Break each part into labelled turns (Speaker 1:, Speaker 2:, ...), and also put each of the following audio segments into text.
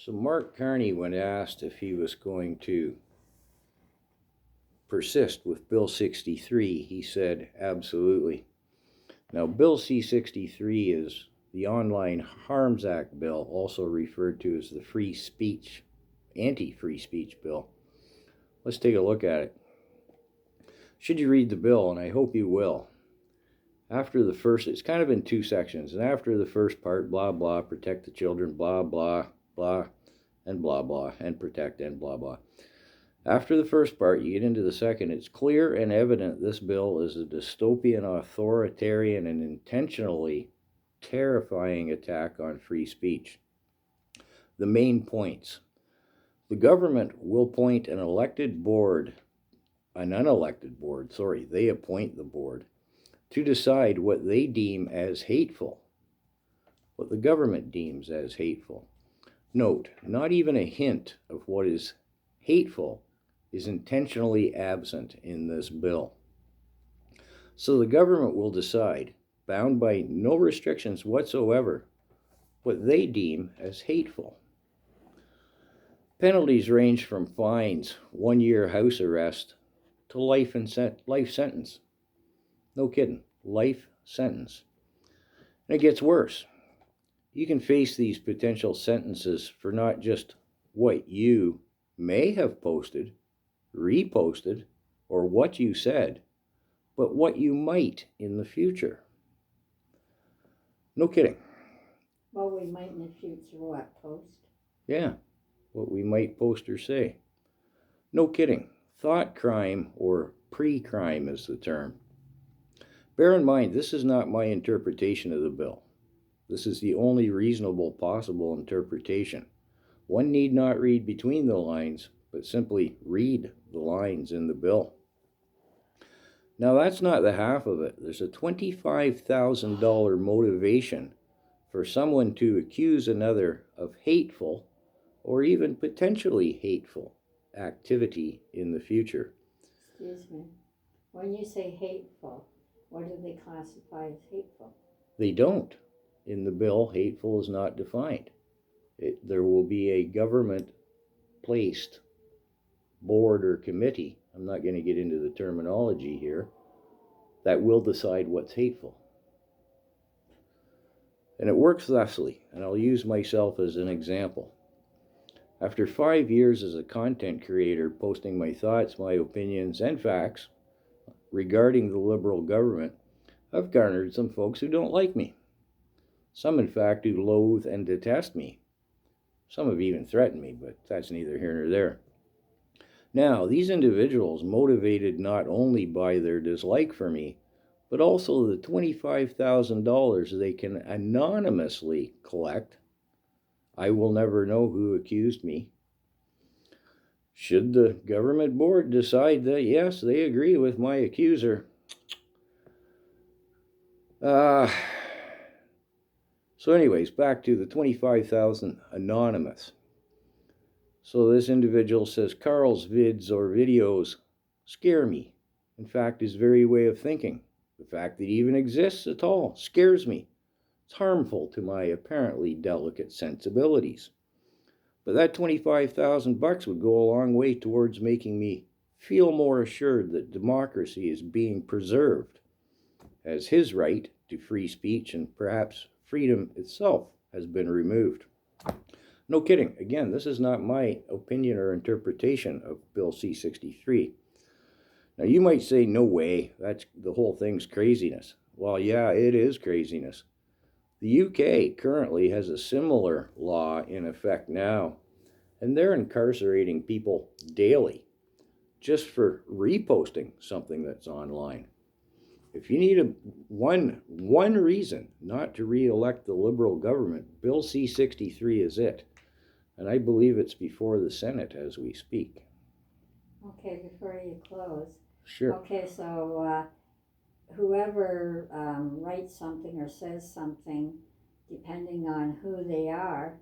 Speaker 1: So Mark Carney, when asked if he was going to persist with Bill 63, he said absolutely. Now, Bill C63 is the Online Harms Act bill, also referred to as the Free Speech, Anti-Free Speech bill. Let's take a look at it. Should you read the bill, and I hope you will. After the first, it's kind of in two sections, and after the first part, blah, blah, protect the children, blah, blah, blah, and blah, blah, and protect, and blah, blah. After the first part, you get into the second. It's clear and evident this bill is a dystopian, authoritarian, and intentionally terrifying attack on free speech. The main points. The government will appoint an unelected board, they appoint the board, to decide what they deem as hateful, what the government deems as hateful. Note, not even a hint of what is hateful is intentionally absent in this bill. So the government will decide, bound by no restrictions whatsoever, what they deem as hateful. Penalties range from fines, 1 year house arrest, to life sentence. No kidding, life sentence. And it gets worse. You can face these potential sentences for not just what you may have posted, reposted, or what you said, but what you might in the future. No kidding.
Speaker 2: Well, we might in the future what, post?
Speaker 1: Yeah, what we might post or say. No kidding. Thought crime, or pre-crime is the term. Bear in mind, this is not my interpretation of the bill. This is the only reasonable possible interpretation. One need not read between the lines, but simply read the lines in the bill. Now, that's not the half of it. There's a $25,000 motivation for someone to accuse another of hateful or even potentially hateful activity in the future.
Speaker 2: Excuse me. When you say hateful, what do they classify as hateful?
Speaker 1: They don't. In the bill, hateful is not defined. There will be a government-placed board or committee, I'm not going to get into the terminology here, that will decide what's hateful. And it works thusly, and I'll use myself as an example. After 5 years as a content creator, posting my thoughts, my opinions, and facts regarding the Liberal government, I've garnered some folks who don't like me. Some, in fact, who loathe and detest me. Some have even threatened me, but that's neither here nor there. Now, these individuals, motivated not only by their dislike for me, but also the $25,000 they can anonymously collect. I will never know who accused me. Should the government board decide that, yes, they agree with my accuser, so anyways, back to the 25,000 anonymous. So this individual says, Carl's vids or videos scare me. In fact, his very way of thinking, the fact that he even exists at all, scares me. It's harmful to my apparently delicate sensibilities. But that 25,000 bucks would go a long way towards making me feel more assured that democracy is being preserved, as his right to free speech and perhaps freedom itself has been removed. No kidding. Again, this is not my opinion or interpretation of Bill C63. Now, you might say, no way, the whole thing's craziness. Well, yeah, it is craziness. The UK currently has a similar law in effect now, and they're incarcerating people daily just for reposting something that's online. If you need one reason not to re-elect the Liberal government, Bill C63 is it. And I believe it's before the Senate as we speak.
Speaker 2: Okay, before you close.
Speaker 1: Sure.
Speaker 2: Okay, so whoever writes something or says something, depending on who they are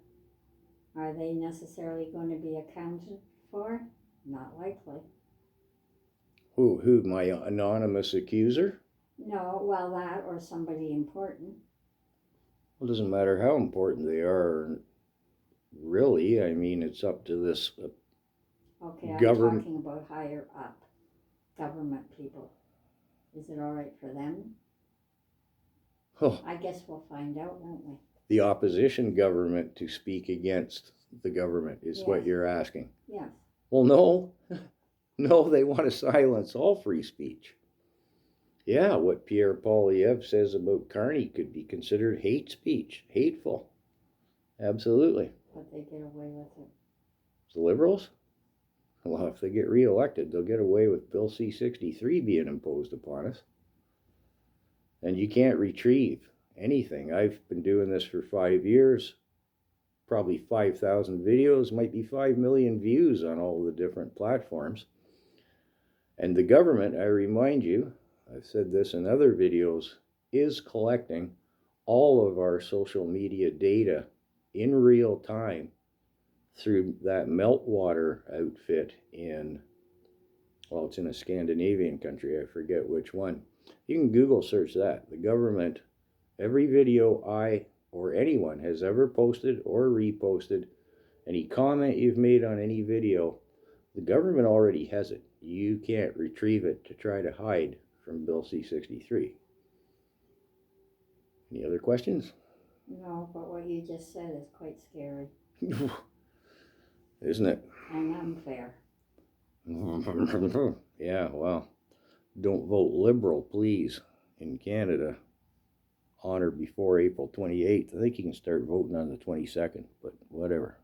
Speaker 2: they necessarily going to be accounted for? Not likely.
Speaker 1: Who, my anonymous accuser?
Speaker 2: No, well, that or somebody important.
Speaker 1: Well, it doesn't matter how important they are. really. I mean, it's up to this
Speaker 2: Okay, I'm
Speaker 1: government.
Speaker 2: talking about higher up government people. Is it all right for them?
Speaker 1: Oh,
Speaker 2: I guess we'll find out, won't we?
Speaker 1: the opposition government to speak against the government is what
Speaker 2: Yes.
Speaker 1: you're asking.
Speaker 2: Yes.
Speaker 1: Well, no. No, they want to silence all free speech. Yeah, what Pierre Poilievre says about Carney could be considered hate speech, hateful. Absolutely.
Speaker 2: But they get away with it.
Speaker 1: The liberals? Well, if they get reelected, they'll get away with Bill C63 being imposed upon us. And you can't retrieve anything. I've been doing this for 5 years, probably 5,000 videos, might be 5 million views on all the different platforms. And the government, I remind you, I've said this in other videos, is collecting all of our social media data in real time through that meltwater outfit in, well, it's in a Scandinavian country, I forget which one. You can Google search that. The government, every video I or anyone has ever posted or reposted, any comment you've made on any video, the government already has it. You can't retrieve it to try to hide from Bill C63. Any other questions?
Speaker 2: No, but what you just said is quite scary.
Speaker 1: Isn't it?
Speaker 2: And unfair.
Speaker 1: Yeah, well, don't vote Liberal, please, in Canada on or before April 28th. I think you can start voting on the 22nd, but whatever.